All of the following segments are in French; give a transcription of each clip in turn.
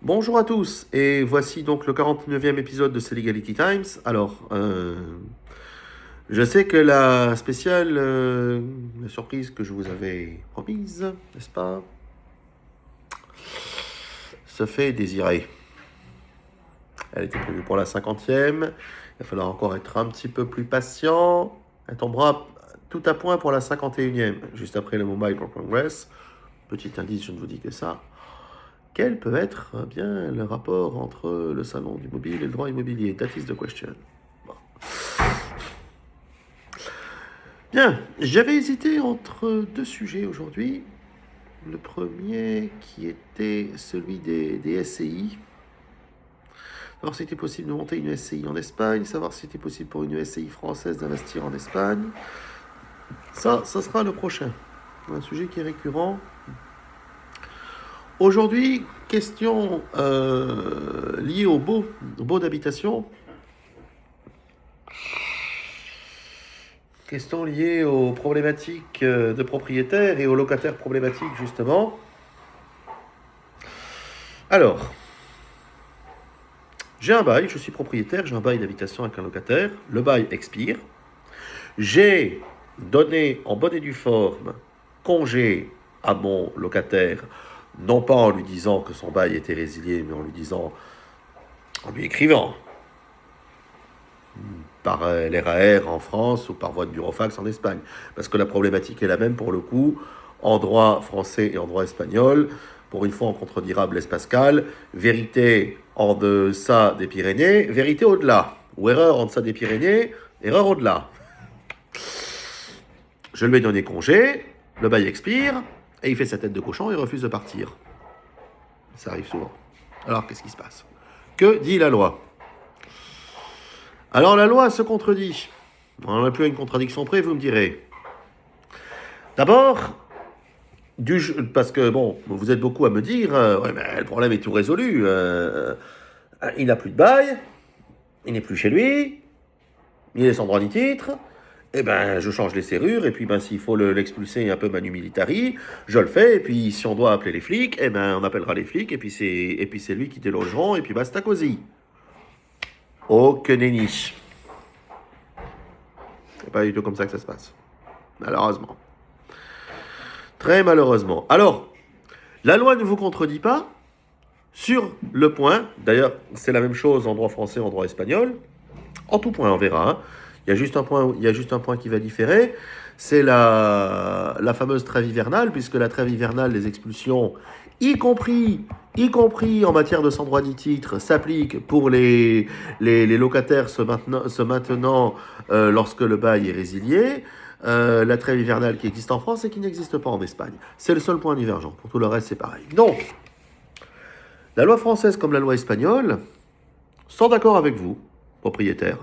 Bonjour à tous, et voici donc le 49e épisode de Legality Times. Alors, je sais que la spéciale, la surprise que je vous avais promise, n'est-ce pas, se fait désirer. Elle était prévue pour la 50e, il va falloir encore être un petit peu plus patient. Elle tombera tout à point pour la 51e, juste après le Mobile World Congress. Petit indice, je ne vous dis que ça. Quel peut être bien le rapport entre le salon du mobile et le droit immobilier? That is the question. Bon. Bien, j'avais hésité entre deux sujets aujourd'hui. Le premier qui était celui des SCI. Alors, c'était possible de monter une SCI en Espagne, savoir si c'était possible pour une SCI française d'investir en Espagne. Ça sera le prochain. Un sujet qui est récurrent. Aujourd'hui, question liée au baux d'habitation. Question liée aux problématiques de propriétaires et aux locataires problématiques, justement. Alors, j'ai un bail, je suis propriétaire, j'ai un bail d'habitation avec un locataire. Le bail expire. J'ai donné en bonne et due forme congé à mon locataire, non pas en lui disant que son bail était résilié, mais en lui écrivant par l'RAR en France ou par voie de burofax en Espagne. Parce que la problématique est la même pour le coup, en droit français et en droit espagnol. Pour une fois, on contredira Blaise Pascal. Vérité en deçà des Pyrénées, vérité au-delà. Ou erreur en deçà des Pyrénées, erreur au-delà. Je lui ai donné congé, le bail expire, et il fait sa tête de cochon et refuse de partir. Ça arrive souvent. Alors, qu'est-ce qui se passe? Que dit la loi? Alors, la loi se contredit. On n'a plus à une contradiction près, vous me direz. D'abord, parce que, bon, vous êtes beaucoup à me dire, ouais, mais le problème est tout résolu. Il n'a plus de bail, il n'est plus chez lui, il est sans droit ni titre. Eh ben, je change les serrures, et puis ben, s'il faut l'expulser un peu manu militari, je le fais, et puis si on doit appeler les flics, eh ben, on appellera les flics, et puis c'est lui qui délogeront, et puis basta cosy. Oh, que nenni. C'est pas du tout comme ça que ça se passe. Malheureusement. Très malheureusement. Alors, la loi ne vous contredit pas sur le point, d'ailleurs, c'est la même chose en droit français, en droit espagnol, en tout point, on verra, hein. Il y a juste un point qui va différer, c'est la fameuse trêve hivernale, puisque la trêve hivernale, les expulsions, y compris en matière de sans droit ni titre, s'applique pour les locataires se maintenant lorsque le bail est résilié. La trêve hivernale qui existe en France et qui n'existe pas en Espagne. C'est le seul point divergent. Pour tout le reste, c'est pareil. Donc, la loi française comme la loi espagnole sont d'accord avec vous, propriétaire,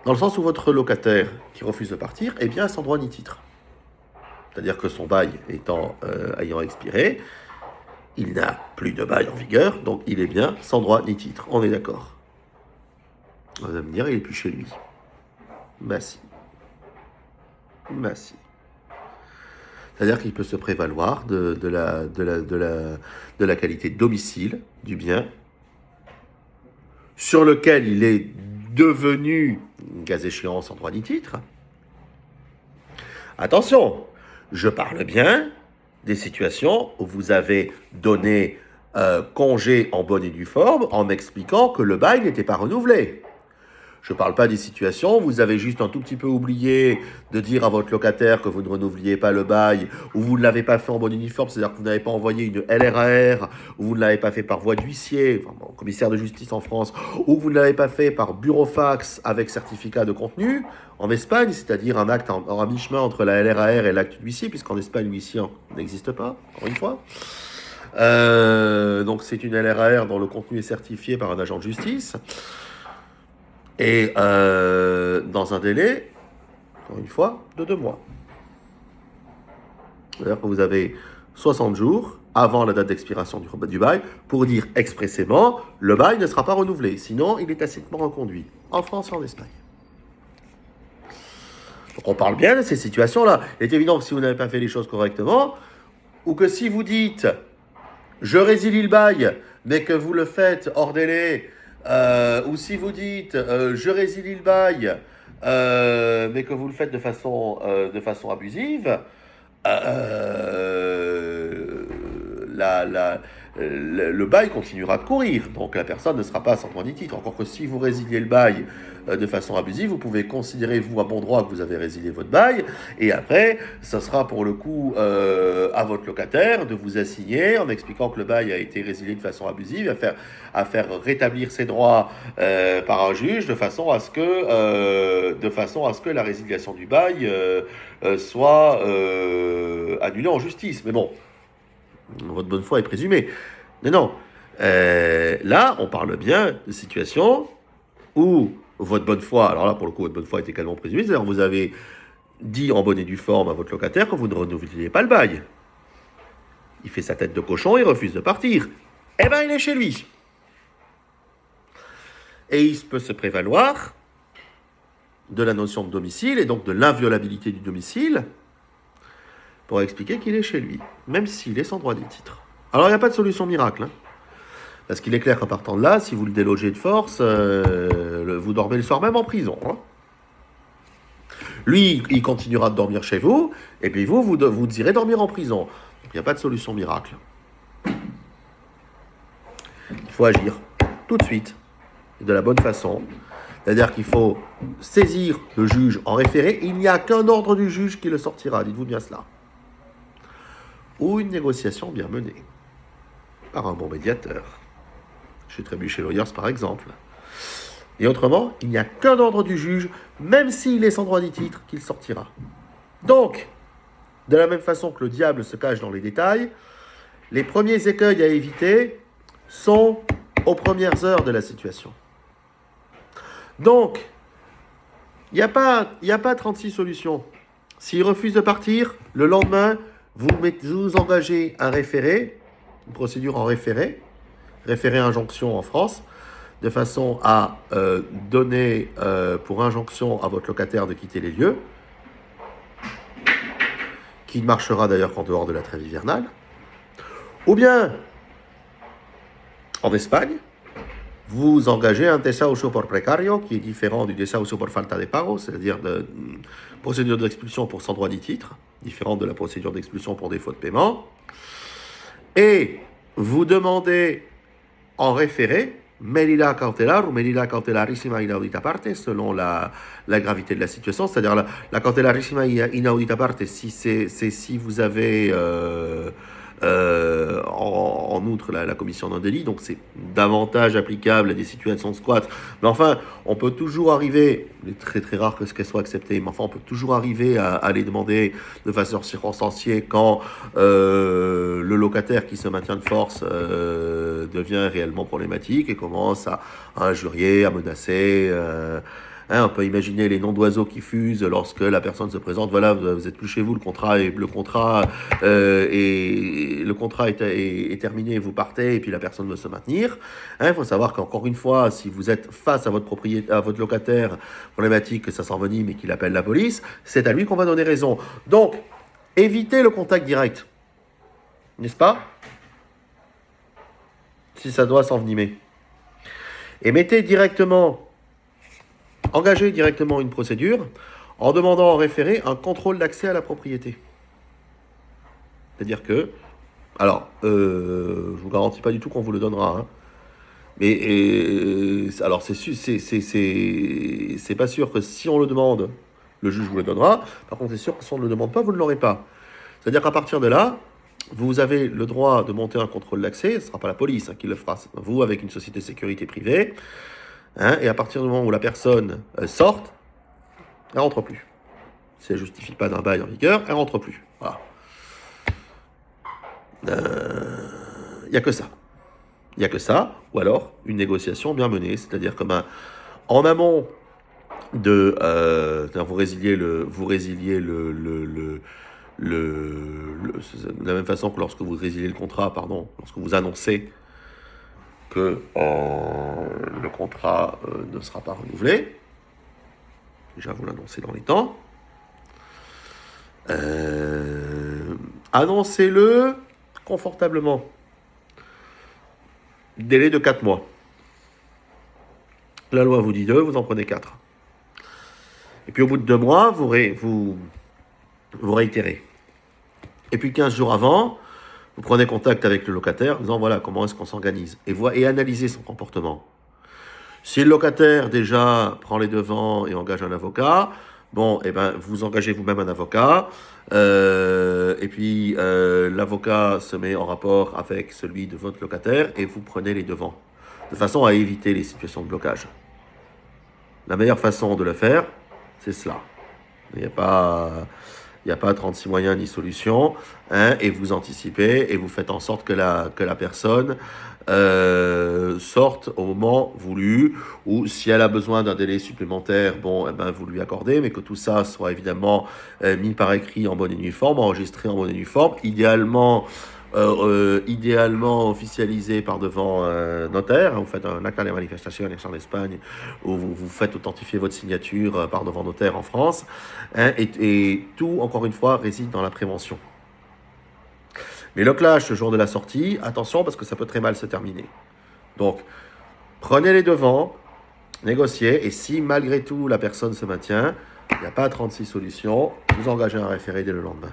dans le sens où votre locataire qui refuse de partir est bien sans droit ni titre. C'est-à-dire que son bail ayant expiré, il n'a plus de bail en vigueur, donc il est bien sans droit ni titre. On est d'accord. Vous allez me dire, il n'est plus chez lui. Bah si. Bah si. C'est-à-dire qu'il peut se prévaloir de la qualité de domicile du bien, sur lequel il est devenu, cas échéant, sans droit ni titre. Attention, je parle bien des situations où vous avez donné congé en bonne et due forme en expliquant que le bail n'était pas renouvelé. Je ne parle pas des situations où vous avez juste un tout petit peu oublié de dire à votre locataire que vous ne renouvelliez pas le bail, ou vous ne l'avez pas fait en bonne uniforme, c'est-à-dire que vous n'avez pas envoyé une LRAR, ou vous ne l'avez pas fait par voie d'huissier, enfin, bon, commissaire de justice en France, ou vous ne l'avez pas fait par burofax avec certificat de contenu en Espagne, c'est-à-dire un acte en mi-chemin entre la LRAR et l'acte d'huissier, puisqu'en Espagne, l'huissier n'existe pas, encore une fois. Donc c'est une LRAR dont le contenu est certifié par un agent de justice. Et dans un délai, encore une fois, de 2 mois. C'est-à-dire que vous avez 60 jours avant la date d'expiration du bail pour dire expressément le bail ne sera pas renouvelé. Sinon, il est tacitement reconduit en France et en Espagne. Donc on parle bien de ces situations-là. Il est évident que si vous n'avez pas fait les choses correctement, ou que si vous dites je résilie le bail, mais que vous le faites hors délai, ou si vous dites je résilie le bail, mais que vous le faites de façon abusive, euh, la, la, le bail continuera de courir. Donc la personne ne sera pas sans droit ni titre. Encore que si vous résiliez le bail de façon abusive, vous pouvez considérer, vous, à bon droit, que vous avez résilié votre bail. Et après, ça sera pour le coup à votre locataire de vous assigner en expliquant que le bail a été résilié de façon abusive, à faire rétablir ses droits par un juge de façon à ce que la résiliation du bail soit annulée en justice. Mais bon, votre bonne foi est présumée. Mais non. Là, on parle bien de situation où votre bonne foi, alors là, pour le coup, votre bonne foi est également présumée, c'est-à-dire vous avez dit en bonne et due forme à votre locataire que vous ne renouvelez pas le bail. Il fait sa tête de cochon et refuse de partir. Eh bien, il est chez lui. Et il peut se prévaloir de la notion de domicile et donc de l'inviolabilité du domicile pour expliquer qu'il est chez lui, même s'il est sans droit ni titre. Alors, il n'y a pas de solution miracle, hein. Parce qu'il est clair qu'en partant de là, si vous le délogez de force, vous dormez le soir même en prison, hein. Lui, il continuera de dormir chez vous, et puis vous irez dormir en prison. Donc, il n'y a pas de solution miracle. Il faut agir tout de suite, de la bonne façon. C'est-à-dire qu'il faut saisir le juge en référé. Il n'y a qu'un ordre du juge qui le sortira, dites-vous bien cela. Ou une négociation bien menée par un bon médiateur. Chez Trébuchet Lawyers, par exemple. Et autrement, il n'y a qu'un ordre du juge, même s'il est sans droit ni titre, qu'il sortira. Donc, de la même façon que le diable se cache dans les détails, les premiers écueils à éviter sont aux premières heures de la situation. Donc, il n'y a pas 36 solutions. S'il refuse de partir, le lendemain, vous engagez un référé, une procédure en référé injonction en France, de façon à donner pour injonction à votre locataire de quitter les lieux, qui ne marchera d'ailleurs qu'en dehors de la trêve hivernale, ou bien, en Espagne, vous engagez un desahucio por precario, qui est différent du desahucio por falta de pago, c'est-à-dire de procédure d'expulsion pour sans droit ni titre, différente de la procédure d'expulsion pour défaut de paiement, et vous demandez en référé medida cautelar ou medida cautelarissima inaudita parte, selon la gravité de la situation, c'est-à-dire la cautelarissima inaudita parte, c'est si vous avez en outre la commission d'un délit, donc c'est davantage applicable à des situations de squat. Mais enfin, on peut toujours arriver, il est très très rare que ce qu'elle soit acceptée, mais enfin on peut toujours arriver à les demander de façon circonstanciée quand le locataire qui se maintient de force devient réellement problématique et commence à injurier, à menacer. On peut imaginer les noms d'oiseaux qui fusent lorsque la personne se présente. Voilà, vous êtes plus chez vous, le contrat est terminé, vous partez et puis la personne veut se maintenir. Il faut savoir qu'encore une fois, si vous êtes face à votre locataire problématique, que ça s'envenime et qu'il appelle la police, c'est à lui qu'on va donner raison. Donc, évitez le contact direct, n'est-ce pas? Si ça doit s'envenimer. Et engagez directement une procédure en demandant en référé un contrôle d'accès à la propriété. C'est-à-dire que, alors, je vous garantis pas du tout qu'on vous le donnera, hein, mais alors c'est pas sûr que si on le demande, le juge vous le donnera. Par contre, c'est sûr que si on ne le demande pas, vous ne l'aurez pas. C'est-à-dire qu'à partir de là, vous avez le droit de monter un contrôle d'accès. Ce ne sera pas la police qui le fera, c'est vous avec une société de sécurité privée. Et à partir du moment où la personne sort, elle ne rentre plus. Si elle ne justifie pas d'un bail en vigueur, elle ne rentre plus. Voilà. Il n'y a que ça. Il n'y a que ça, ou alors une négociation bien menée, c'est-à-dire que en amont de vous résiliez de la même façon que lorsque vous résiliez le contrat, lorsque vous annoncez que le contrat ne sera pas renouvelé. Déjà, vous l'annoncez dans les temps. Annoncez-le confortablement. délai de 4 mois. La loi vous dit 2, vous en prenez 4. Et puis au bout de 2 mois, vous réitérez. Et puis 15 jours avant, vous prenez contact avec le locataire en disant voilà comment est-ce qu'on s'organise. Et analysez son comportement. Si le locataire déjà prend les devants et engage un avocat, bon, eh ben, vous engagez vous-même un avocat, et puis l'avocat se met en rapport avec celui de votre locataire et vous prenez les devants, de façon à éviter les situations de blocage. La meilleure façon de le faire, c'est cela. Il n'y a pas 36 moyens ni solutions, hein, et vous anticipez et vous faites en sorte que la personne sorte au moment voulu, ou si elle a besoin d'un délai supplémentaire, bon, eh ben, vous lui accordez, mais que tout ça soit évidemment mis par écrit en bonne et due forme, enregistré en bonne et due forme, idéalement officialisé par devant notaire. Vous faites un acte de manifestation en Espagne, où vous faites authentifier votre signature par devant notaire en France, hein, et tout, encore une fois, réside dans la prévention. Mais le clash, le jour de la sortie, attention parce que ça peut très mal se terminer. Donc, prenez les devants, négociez, et si malgré tout la personne se maintient, il n'y a pas 36 solutions, vous engagez un référé dès le lendemain.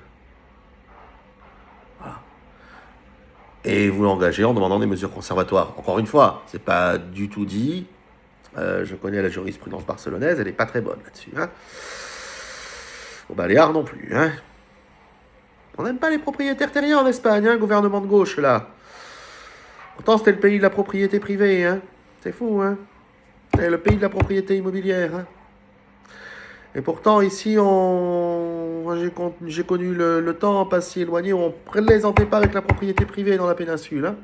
Voilà. Et vous l'engagez en demandant des mesures conservatoires. Encore une fois, c'est pas du tout dit. Je connais la jurisprudence barcelonaise, elle n'est pas très bonne là-dessus. Hein. Au Baléares non plus. Hein. On n'aime pas les propriétaires terriens en Espagne, hein, gouvernement de gauche, là. Pourtant, c'était le pays de la propriété privée, hein. C'est fou, hein. C'est le pays de la propriété immobilière, hein. Et pourtant, ici, j'ai connu le temps pas si éloigné où on ne plaisantait pas avec la propriété privée dans la péninsule, hein.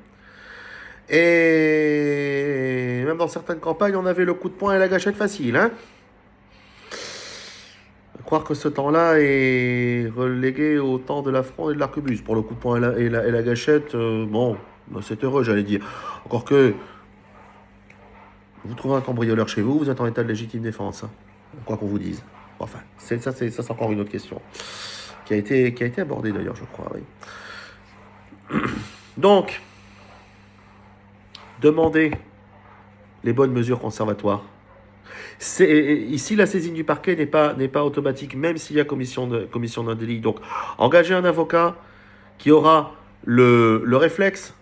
Et même dans certaines campagnes, on avait le coup de poing et la gâchette facile, hein. Croire que ce temps-là est relégué au temps de la fronde et de l'arquebuse. Pour le coup de poing et la gâchette, bon, c'est heureux, j'allais dire. Encore que, vous trouvez un cambrioleur chez vous, vous êtes en état de légitime défense. Hein, quoi qu'on vous dise. Enfin, c'est encore une autre question. Qui a été abordée d'ailleurs, je crois, oui. Donc, demandez les bonnes mesures conservatoires. Ici, la saisine du parquet n'est pas automatique, même s'il y a commission d'un délit. Donc, engagez un avocat qui aura le réflexe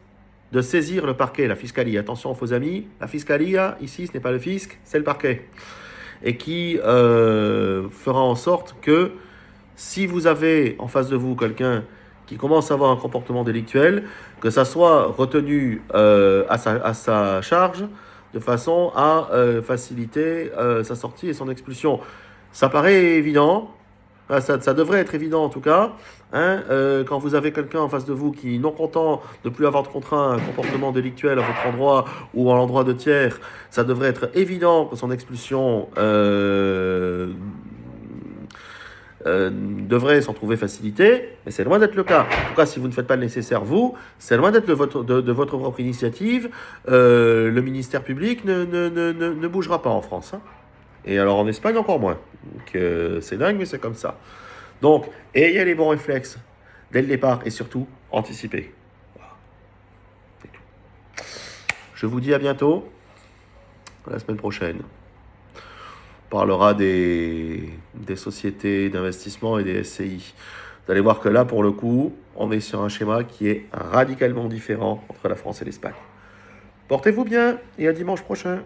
de saisir le parquet, la fiscalie. Attention, faux amis, la fiscalie, ici, ce n'est pas le fisc, c'est le parquet. Et qui fera en sorte que, si vous avez en face de vous quelqu'un qui commence à avoir un comportement délictuel, que ça soit retenu à sa charge, de façon à faciliter sa sortie et son expulsion. Ça paraît évident, ça devrait être évident en tout cas, hein, quand vous avez quelqu'un en face de vous qui, non content de plus avoir de contraint un comportement délictuel à votre endroit ou à l'endroit de tiers, ça devrait être évident que son expulsion devrait s'en trouver facilité, mais c'est loin d'être le cas. En tout cas, si vous ne faites pas le nécessaire, c'est loin d'être de votre propre initiative. Le ministère public ne bougera pas en France. Hein. Et alors en Espagne, encore moins. Donc, c'est dingue, mais c'est comme ça. Donc, ayez les bons réflexes dès le départ et surtout, anticipez. Voilà. C'est tout. Je vous dis à bientôt, la semaine prochaine. On parlera des sociétés d'investissement et des SCI. Vous allez voir que là, pour le coup, on est sur un schéma qui est radicalement différent entre la France et l'Espagne. Portez-vous bien et à dimanche prochain.